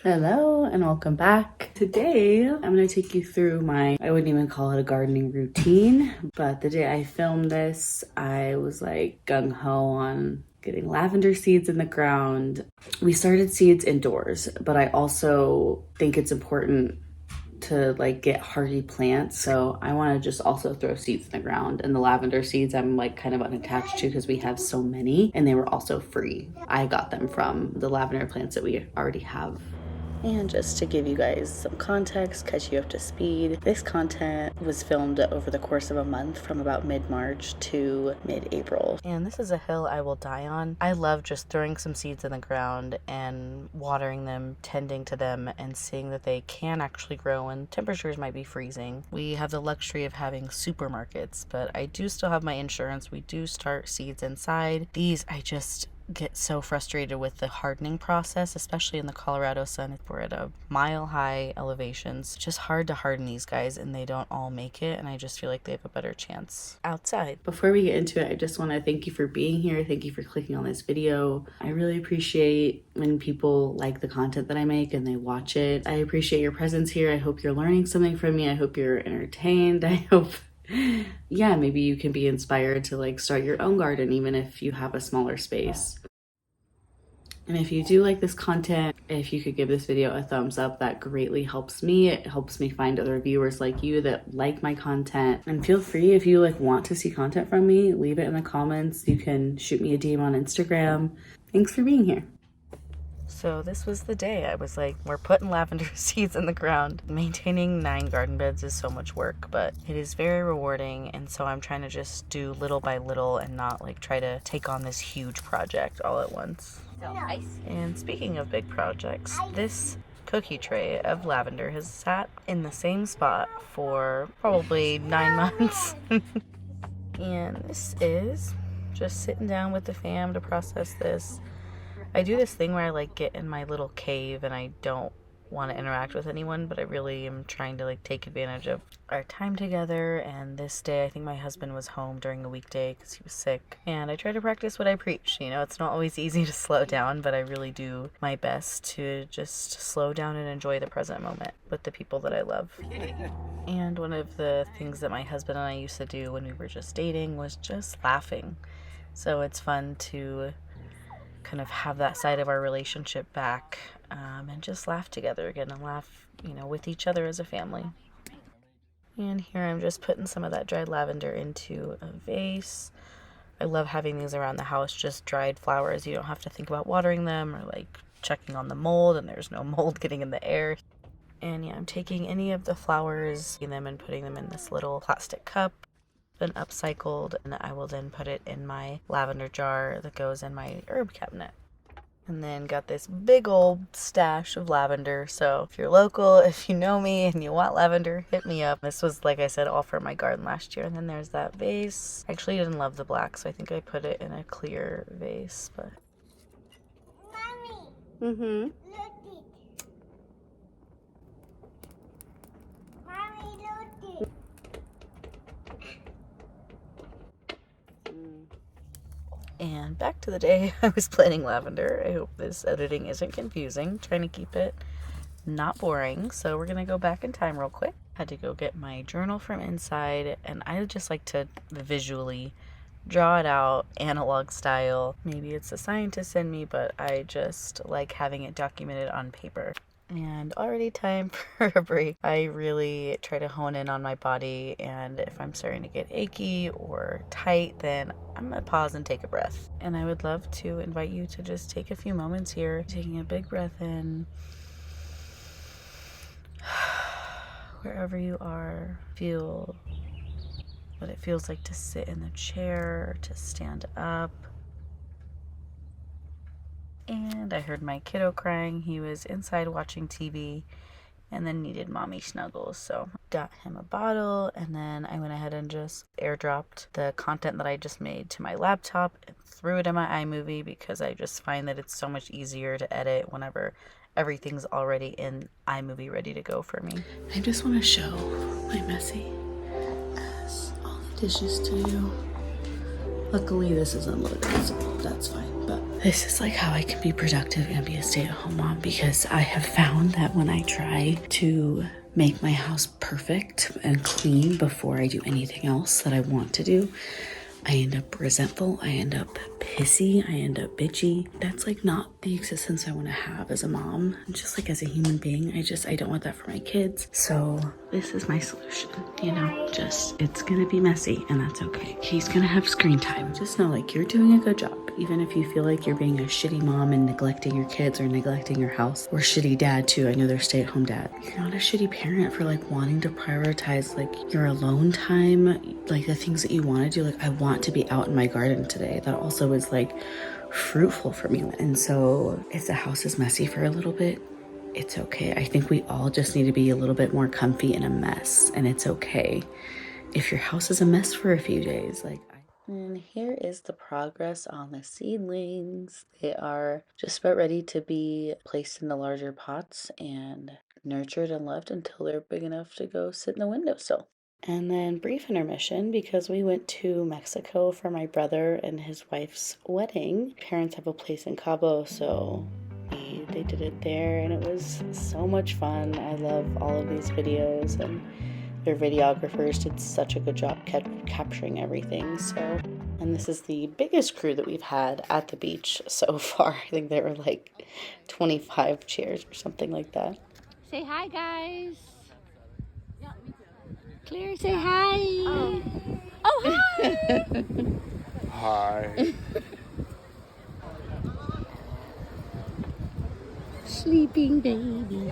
Hello and welcome back. Today I'm going to take you through I wouldn't even call it a gardening routine, but the day I filmed this, I was like gung-ho on getting lavender seeds in the ground. We started seeds indoors, but I also think it's important to like get hardy plants, so I want to just also throw seeds in the ground. And the lavender seeds I'm like kind of unattached to because we have so many, and they were also free. I got them from the lavender plants that we already have. And just to give you guys some context, catch you up to speed, this content was filmed over the course of a month from about mid-March to mid-April. And this is a hill I will die on. I love just throwing some seeds in the ground and watering them, tending to them, and seeing that they can actually grow when temperatures might be freezing. We have the luxury of having supermarkets, but I do still have my insurance. We do start seeds inside. These I just get so frustrated with the hardening process, especially in the Colorado sun. We're at a mile-high elevations. It's just hard to harden these guys, and they don't all make it, and I just feel like they have a better chance outside. Before we get into it, I just want to thank you for being here. Thank you for clicking on this video. I really appreciate when people like the content that I make and they watch it. I appreciate your presence here. I hope you're learning something from me. I hope you're entertained. I hope yeah, maybe you can be inspired to like start your own garden, even if you have a smaller space. And if you do like this content, if you could give this video a thumbs up, that greatly helps me. It helps me find other viewers like you that like my content. And feel free, if you like want to see content from me, leave it in the comments. You can shoot me a DM on Instagram. Thanks for being here. So this was the day. I was like, we're putting lavender seeds in the ground. Maintaining 9 garden beds is so much work, but it is very rewarding. And so I'm trying to just do little by little and not like try to take on this huge project all at once. And speaking of big projects, this cookie tray of lavender has sat in the same spot for probably 9 months. And this is just sitting down with the fam to process this. I do this thing where I like get in my little cave and I don't want to interact with anyone, but I really am trying to like take advantage of our time together. And this day I think my husband was home during a weekday because he was sick, and I try to practice what I preach. You know, it's not always easy to slow down, but I really do my best to just slow down and enjoy the present moment with the people that I love. And one of the things that my husband and I used to do when we were just dating was just laughing. So it's fun to kind of have that side of our relationship back, and just laugh together again and laugh, you know, with each other as a family. And here I'm just putting some of that dried lavender into a vase. I love having these around the house, just dried flowers. You don't have to think about watering them or like checking on the mold, and there's no mold getting in the air. And yeah, I'm taking any of the flowers and putting them in this little plastic cup. Been upcycled, and I will then put it in my lavender jar that goes in my herb cabinet. And then got this big old stash of lavender. So if you're local, if you know me and you want lavender, hit me up. This was, like I said, all for my garden last year. And then there's that vase. I actually didn't love the black, so I think I put it in a clear vase. But Mommy. And back to the day I was planting lavender. I hope this editing isn't confusing. Trying to keep it not boring. So we're going to go back in time real quick. Had to go get my journal from inside, and I just like to visually draw it out, analog style. Maybe it's a scientist in me, but I just like having it documented on paper. And already time for a break. I really try to hone in on my body, and if I'm starting to get achy or tight, then I'm gonna pause and take a breath. And I would love to invite you to just take a few moments here, taking a big breath in. Wherever you are, feel what it feels like to sit in the chair, to stand up. And I heard my kiddo crying. He was inside watching TV and then needed mommy snuggles. So got him a bottle, and then I went ahead and just airdropped the content that I just made to my laptop and threw it in my iMovie, because I just find that it's so much easier to edit whenever everything's already in iMovie ready to go for me. I just want to show my messy ass all the dishes to you. Luckily this is unloaded, so that's fine. But this is like how I can be productive and be a stay-at-home mom, because I have found that when I try to make my house perfect and clean before I do anything else that I want to do, I end up resentful, I end up pissy, I end up bitchy. That's like not the existence I want to have as a mom. Just like as a human being, I don't want that for my kids. So this is my solution, you know, just it's gonna be messy and that's okay. He's gonna have screen time. Just know like you're doing a good job. Even if you feel like you're being a shitty mom and neglecting your kids or neglecting your house, or shitty dad too. I know they're stay-at-home dad. You're not a shitty parent for like wanting to prioritize like your alone time, like the things that you want to do. Like I want to be out in my garden today. That also is like fruitful for me. And so if the house is messy for a little bit, it's okay. I think we all just need to be a little bit more comfy in a mess, and it's okay if your house is a mess for a few days. And here is the progress on the seedlings. They are just about ready to be placed in the larger pots and nurtured and loved until they're big enough to go sit in the windowsill. And then brief intermission because we went to Mexico for my brother and his wife's wedding. Parents have a place in Cabo, so they did it there, and it was so much fun. I love all of these videos, and their videographers did such a good job capturing everything. So, and this is the biggest crew that we've had at the beach so far. I think there were like 25 chairs or something like that. Say hi, guys. Claire, say hi. Oh hi. Hi. Sleeping baby.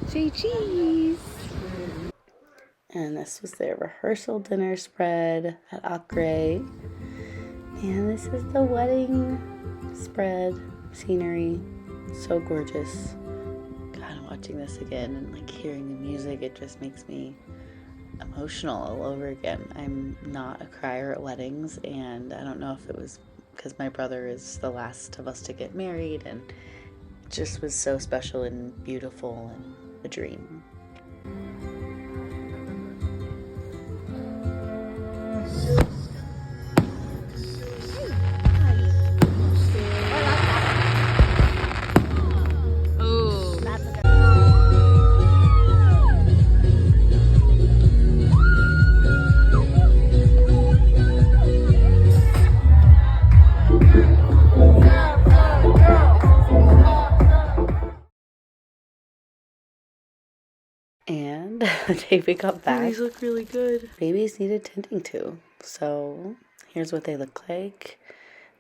Say cheese. And this was their rehearsal dinner spread at Acre. And this is the wedding spread scenery. So gorgeous. God, watching this again and like hearing the music, it just makes me emotional all over again. I'm not a crier at weddings, and I don't know if it was because my brother is the last of us to get married, and it just was so special and beautiful and a dream. And the day we got back, these look really good. Babies needed tending to. So here's what they look like.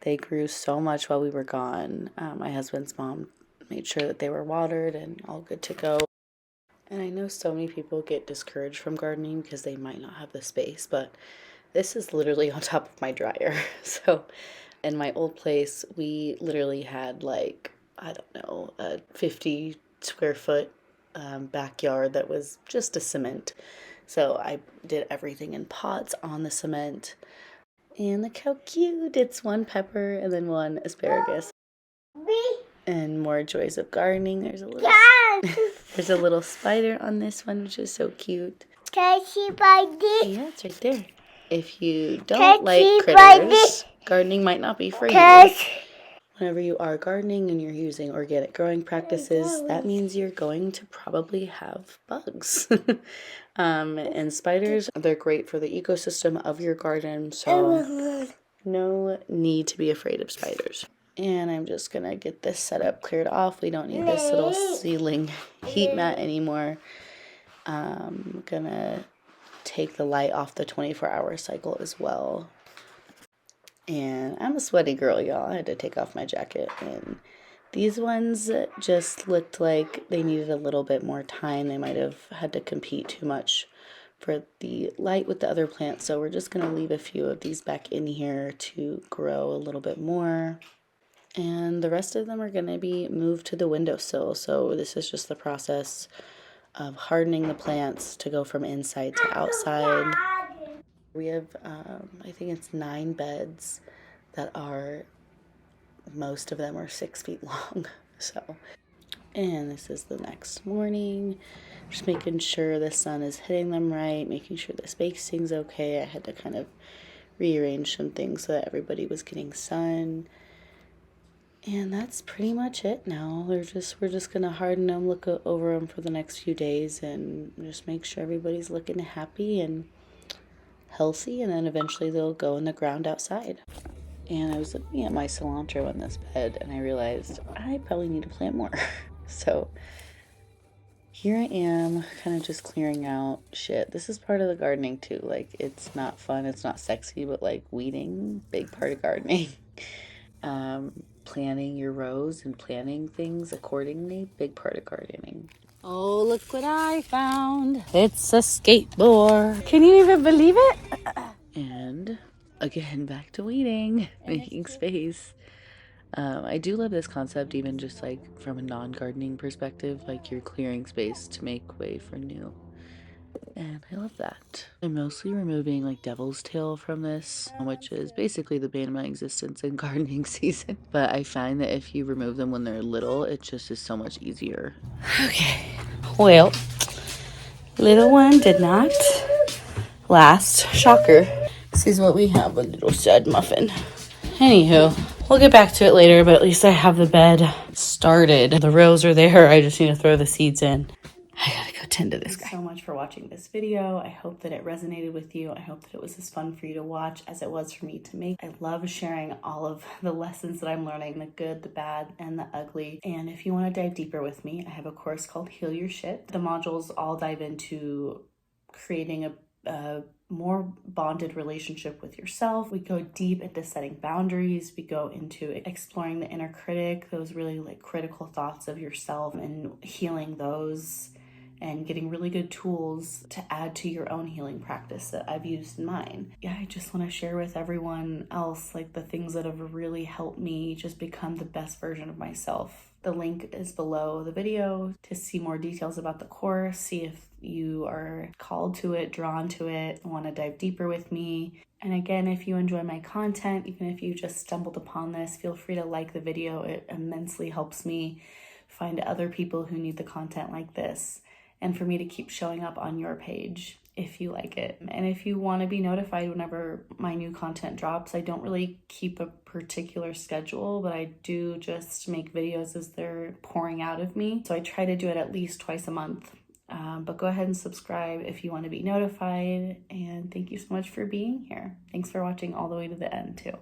They grew so much while we were gone. My husband's mom made sure that they were watered and all good to go. And I know so many people get discouraged from gardening because they might not have the space, but this is literally on top of my dryer. So in my old place, we literally had like, I don't know, a 50 square foot backyard that was just a cement. So I did everything in pots on the cement. And look how cute. It's one pepper and then one asparagus. And more joys of gardening. There's a little there's a little spider on this one, which is so cute. Can I see by this? Yeah, it's right there. If you don't like critters, gardening might not be for you. Whenever you are gardening and you're using organic growing practices, that means you're going to probably have bugs. And spiders, they're great for the ecosystem of your garden, so no need to be afraid of spiders. And I'm just gonna get this setup cleared off. We don't need this little ceiling heat mat anymore. I'm gonna take the light off the 24-hour cycle as well. And I'm a sweaty girl, y'all. I had to take off my jacket. And these ones just looked like they needed a little bit more time. They might have had to compete too much for the light with the other plants. So we're just going to leave a few of these back in here to grow a little bit more. And the rest of them are going to be moved to the windowsill. So this is just the process of hardening the plants to go from inside to outside. We have, I think it's 9 beds that are, most of them are 6 feet long. So And this is the next morning. Just making sure the sun is hitting them right, making sure the spacing's okay. I had to kind of rearrange some things so that everybody was getting sun. And that's pretty much it now. We're just gonna harden them, look over them for the next few days, and just make sure everybody's looking happy and healthy, and then eventually they'll go in the ground outside. And I was looking at my cilantro in this bed, and I realized I probably need to plant more. So here I am, kind of just clearing out shit. This is part of the gardening too. Like, it's not fun, it's not sexy, but like weeding, big part of gardening. Planning your rows and planning things accordingly, big part of gardening. Oh, look what I found. It's a skateboard. Can you even believe it? And again, back to weeding, making space. I do love this concept, even just like from a non-gardening perspective, like you're clearing space to make way for new. And I love that. I'm mostly removing like devil's tail from this, which is basically the bane of my existence in gardening season. But I find that if you remove them when they're little, it just is so much easier. Okay, well, little one did not last. Shocker. This is what we have, a little sad muffin. Anywho, we'll get back to it later, but at least I have the bed started. The rows are there. I just need to throw the seeds in. I gotta go tend to this guy. Thanks so much for watching this video. I hope that it resonated with you. I hope that it was as fun for you to watch as it was for me to make. I love sharing all of the lessons that I'm learning, the good, the bad, and the ugly. And if you want to dive deeper with me, I have a course called Heal Your Shit. The modules all dive into creating a more bonded relationship with yourself. We go deep into setting boundaries. We go into exploring the inner critic, those really like critical thoughts of yourself, and healing those, and getting really good tools to add to your own healing practice that I've used in mine. Yeah, I just want to share with everyone else like the things that have really helped me just become the best version of myself. The link is below the video to see more details about the course, see if you are called to it, drawn to it, want to dive deeper with me. And again, if you enjoy my content, even if you just stumbled upon this, feel free to like the video. It immensely helps me find other people who need the content like this, and for me to keep showing up on your page if you like it. And if you want to be notified whenever my new content drops, I don't really keep a particular schedule, but I do just make videos as they're pouring out of me. So I try to do it at least twice a month. But go ahead and subscribe if you want to be notified. And thank you so much for being here. Thanks for watching all the way to the end too.